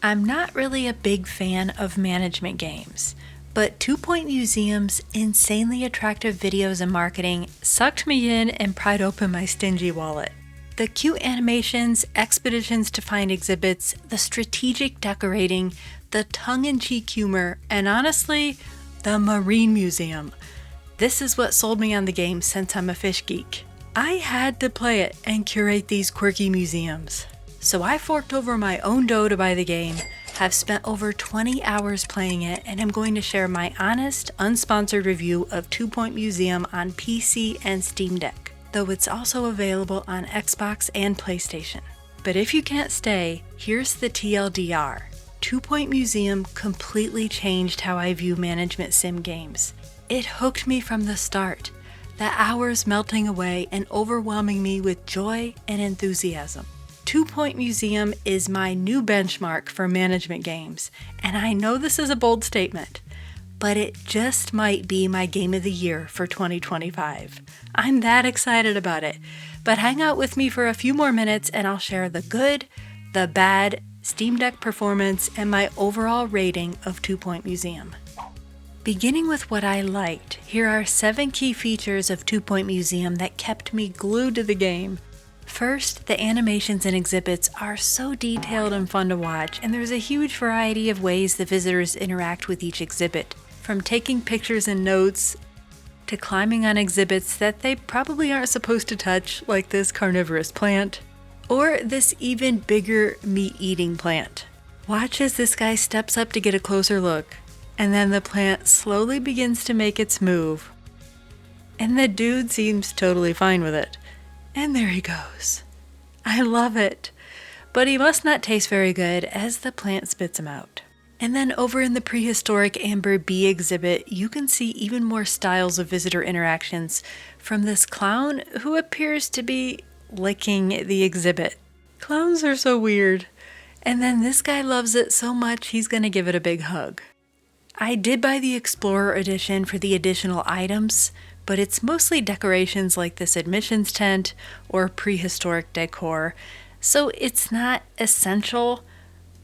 I'm not really a big fan of management games, but 2 Point Museum's insanely attractive videos and marketing sucked me in and pried open my stingy wallet. The cute animations, expeditions to find exhibits, the strategic decorating, the tongue-in-cheek humor, and honestly, the Marine Museum. This is what sold me on the game since I'm a fish geek. I had to play it and curate these quirky museums. So I forked over my own dough to buy the game, have spent over 20 hours playing it, and I'm going to share my honest, unsponsored review of 2 Point Museum on PC and Steam Deck, though it's also available on Xbox and PlayStation. But if you can't stay, here's the TLDR. 2 Point Museum completely changed how I view management sim games. It hooked me from the start, the hours melting away and overwhelming me with joy and enthusiasm. 2 Point Museum is my new benchmark for management games, and I know this is a bold statement, but it just might be my game of the year for 2025. I'm that excited about it, but hang out with me for a few more minutes and I'll share the good, the bad, Steam Deck performance, and my overall rating of 2 Point Museum. Beginning with what I liked, here are 7 key features of 2 Point Museum that kept me glued to the game. First, the animations and exhibits are so detailed and fun to watch, and there's a huge variety of ways the visitors interact with each exhibit, from taking pictures and notes to climbing on exhibits that they probably aren't supposed to touch, like this carnivorous plant, or this even bigger meat-eating plant. Watch as this guy steps up to get a closer look, and then the plant slowly begins to make its move. And the dude seems totally fine with it. And there he goes. I love it. But he must not taste very good as the plant spits him out. And then over in the prehistoric amber bee exhibit, you can see even more styles of visitor interactions from this clown who appears to be licking the exhibit. Clowns are so weird. And then this guy loves it so much he's gonna give it a big hug. I did buy the Explorer Edition for the additional items, but it's mostly decorations like this admissions tent or prehistoric decor, so it's not essential,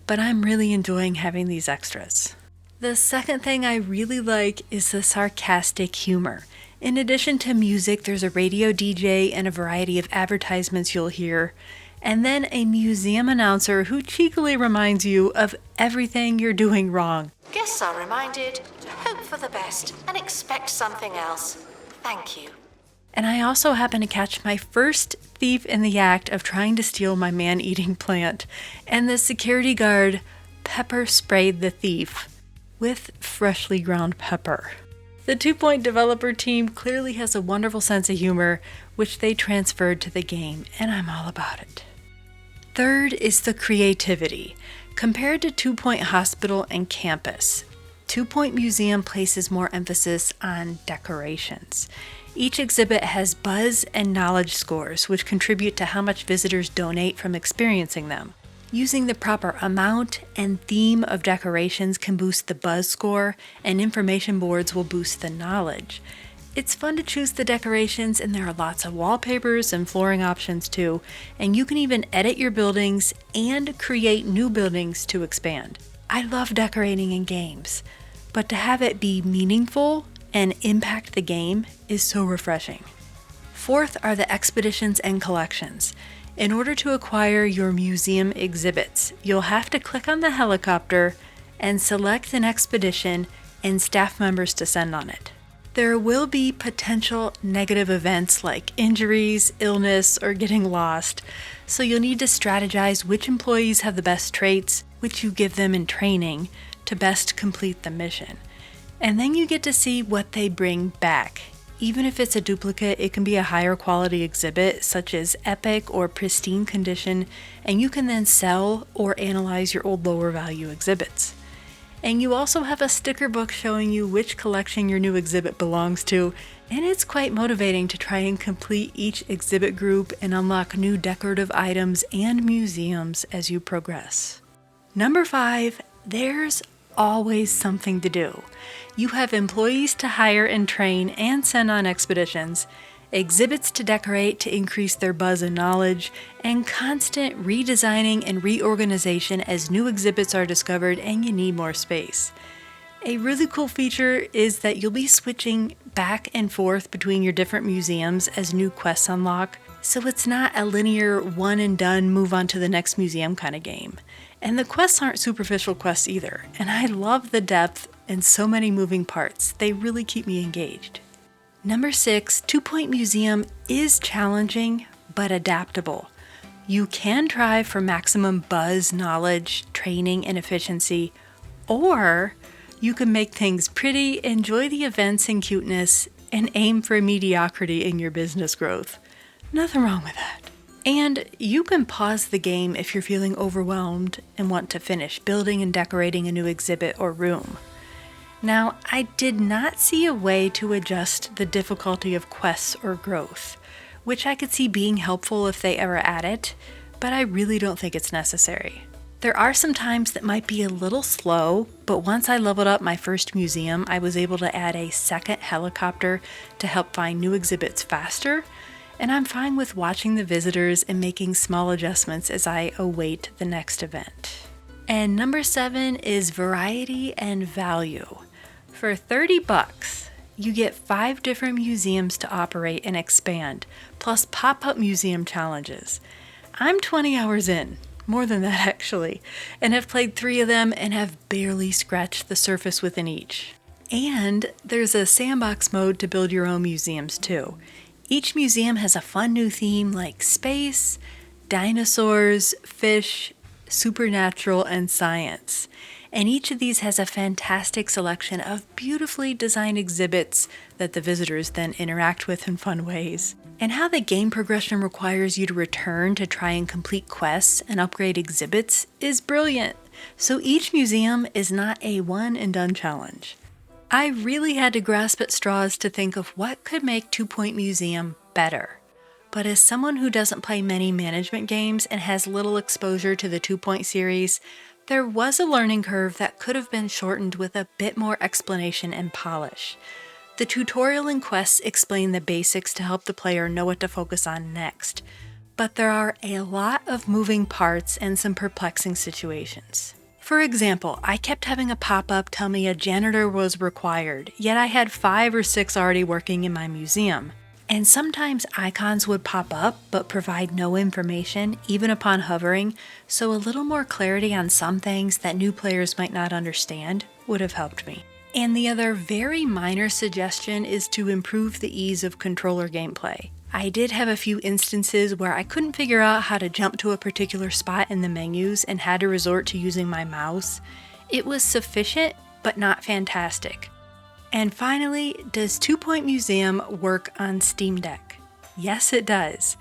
but I'm really enjoying having these extras. The second thing I really like is the sarcastic humor. In addition to music, there's a radio DJ and a variety of advertisements you'll hear, and then a museum announcer who cheekily reminds you of everything you're doing wrong. Guests are reminded to hope for the best and expect something else. Thank you. And I also happened to catch my first thief in the act of trying to steal my man-eating plant, and the security guard pepper sprayed the thief with freshly ground pepper. The 2 Point developer team clearly has a wonderful sense of humor, which they transferred to the game, and I'm all about it. Third is the creativity. Compared to 2 Point Hospital and Campus, 2 Point Museum places more emphasis on decorations. Each exhibit has buzz and knowledge scores, which contribute to how much visitors donate from experiencing them. Using the proper amount and theme of decorations can boost the buzz score, and information boards will boost the knowledge. It's fun to choose the decorations, and there are lots of wallpapers and flooring options too, and you can even edit your buildings and create new buildings to expand. I love decorating in games, but to have it be meaningful and impact the game is so refreshing. Fourth are the expeditions and collections. In order to acquire your museum exhibits, you'll have to click on the helicopter and select an expedition and staff members to send on it. There will be potential negative events like injuries, illness, or getting lost, so you'll need to strategize which employees have the best traits, which you give them in training, to best complete the mission. And then you get to see what they bring back. Even if it's a duplicate, it can be a higher quality exhibit, such as epic or pristine condition, and you can then sell or analyze your old lower value exhibits. And you also have a sticker book showing you which collection your new exhibit belongs to, and it's quite motivating to try and complete each exhibit group and unlock new decorative items and museums as you progress. Number 5, there's always something to do. You have employees to hire and train and send on expeditions, exhibits to decorate to increase their buzz and knowledge, and constant redesigning and reorganization as new exhibits are discovered and you need more space. A really cool feature is that you'll be switching back and forth between your different museums as new quests unlock, so it's not a linear one and done move on to the next museum kind of game. And the quests aren't superficial quests either, and I love the depth and so many moving parts. They really keep me engaged. Number 6, 2 Point Museum is challenging but adaptable. You can try for maximum buzz, knowledge, training, and efficiency, or you can make things pretty, enjoy the events and cuteness, and aim for mediocrity in your business growth. Nothing wrong with that. And you can pause the game if you're feeling overwhelmed and want to finish building and decorating a new exhibit or room. Now, I did not see a way to adjust the difficulty of quests or growth, which I could see being helpful if they ever add it, but I really don't think it's necessary. There are some times that might be a little slow, but once I leveled up my first museum, I was able to add a second helicopter to help find new exhibits faster, and I'm fine with watching the visitors and making small adjustments as I await the next event. And number 7 is variety and value. For $30, you get 5 different museums to operate and expand, plus pop-up museum challenges. I'm 20 hours in. More than that actually, and have played 3 of them and have barely scratched the surface within each. And there's a sandbox mode to build your own museums too. Each museum has a fun new theme like space, dinosaurs, fish, supernatural, and science. And each of these has a fantastic selection of beautifully designed exhibits that the visitors then interact with in fun ways. And how the game progression requires you to return to try and complete quests and upgrade exhibits is brilliant. So each museum is not a one and done challenge. I really had to grasp at straws to think of what could make 2 Point Museum better. But as someone who doesn't play many management games and has little exposure to the 2 Point series, there was a learning curve that could have been shortened with a bit more explanation and polish. The tutorial and quests explain the basics to help the player know what to focus on next, but there are a lot of moving parts and some perplexing situations. For example, I kept having a pop-up tell me a janitor was required, yet I had 5 or 6 already working in my museum. And sometimes icons would pop up but provide no information, even upon hovering, so a little more clarity on some things that new players might not understand would have helped me. And the other very minor suggestion is to improve the ease of controller gameplay. I did have a few instances where I couldn't figure out how to jump to a particular spot in the menus and had to resort to using my mouse. It was sufficient, but not fantastic. And finally, does 2 Point Museum work on Steam Deck? Yes, it does.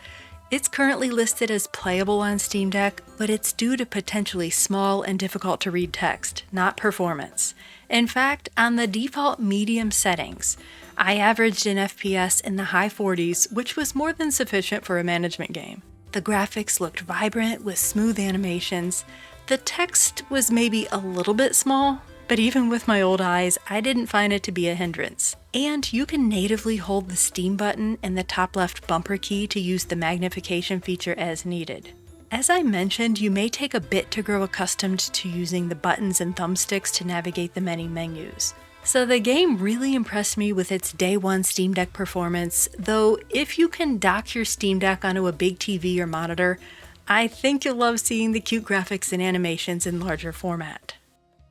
It's currently listed as playable on Steam Deck, but it's due to potentially small and difficult to read text, not performance. In fact, on the default medium settings, I averaged an FPS in the high 40s, which was more than sufficient for a management game. The graphics looked vibrant with smooth animations. The text was maybe a little bit small, but even with my old eyes, I didn't find it to be a hindrance. And you can natively hold the Steam button and the top left bumper key to use the magnification feature as needed. As I mentioned, you may take a bit to grow accustomed to using the buttons and thumbsticks to navigate the many menus. So the game really impressed me with its day one Steam Deck performance, though if you can dock your Steam Deck onto a big TV or monitor, I think you'll love seeing the cute graphics and animations in larger format.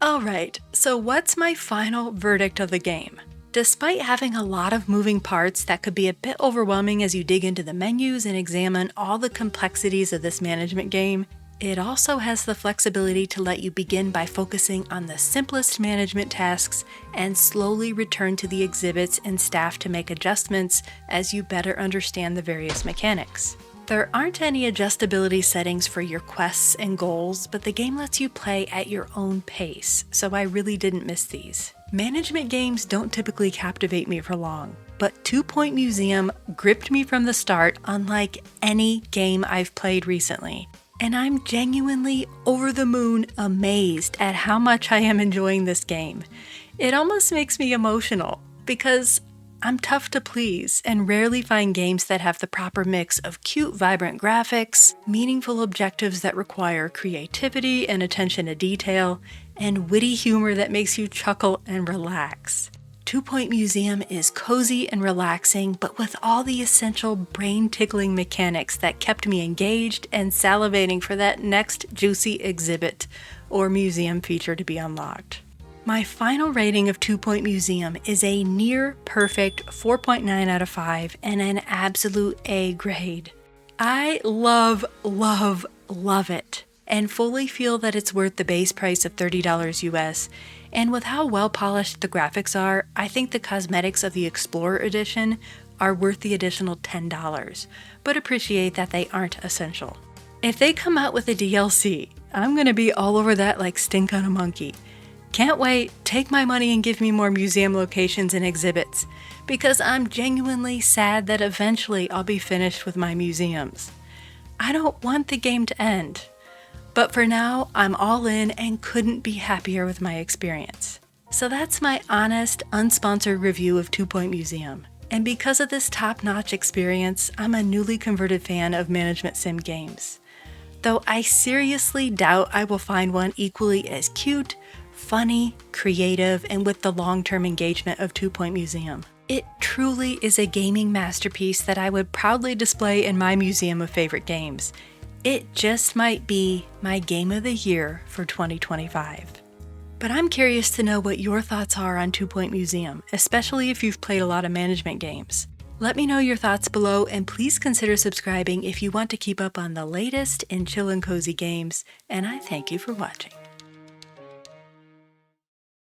Alright, so what's my final verdict of the game? Despite having a lot of moving parts that could be a bit overwhelming as you dig into the menus and examine all the complexities of this management game, it also has the flexibility to let you begin by focusing on the simplest management tasks and slowly return to the exhibits and staff to make adjustments as you better understand the various mechanics. There aren't any adjustability settings for your quests and goals, but the game lets you play at your own pace, so I really didn't miss these. Management games don't typically captivate me for long, but 2 Point Museum gripped me from the start unlike any game I've played recently. And I'm genuinely over the moon amazed at how much I am enjoying this game. It almost makes me emotional because I'm tough to please and rarely find games that have the proper mix of cute, vibrant graphics, meaningful objectives that require creativity and attention to detail, and witty humor that makes you chuckle and relax. 2 Point Museum is cozy and relaxing, but with all the essential brain-tickling mechanics that kept me engaged and salivating for that next juicy exhibit or museum feature to be unlocked. My final rating of 2 Point Museum is a near-perfect 4.9 out of 5 and an absolute A grade. I love it, and fully feel that it's worth the base price of $30 US, and with how well polished the graphics are, I think the cosmetics of the Explorer Edition are worth the additional $10, but appreciate that they aren't essential. If they come out with a DLC, I'm gonna be all over that like stink on a monkey. Can't wait, take my money and give me more museum locations and exhibits, because I'm genuinely sad that eventually I'll be finished with my museums. I don't want the game to end. But for now, I'm all in and couldn't be happier with my experience. So that's my honest, unsponsored review of 2 Point Museum. And because of this top-notch experience, I'm a newly converted fan of management sim games. Though I seriously doubt I will find one equally as cute, funny, creative, and with the long-term engagement of 2 Point Museum. It truly is a gaming masterpiece that I would proudly display in my museum of favorite games. It just might be my game of the year for 2025. But I'm curious to know what your thoughts are on 2 Point Museum, especially if you've played a lot of management games. Let me know your thoughts below, and please consider subscribing if you want to keep up on the latest in chill and cozy games, and I thank you for watching.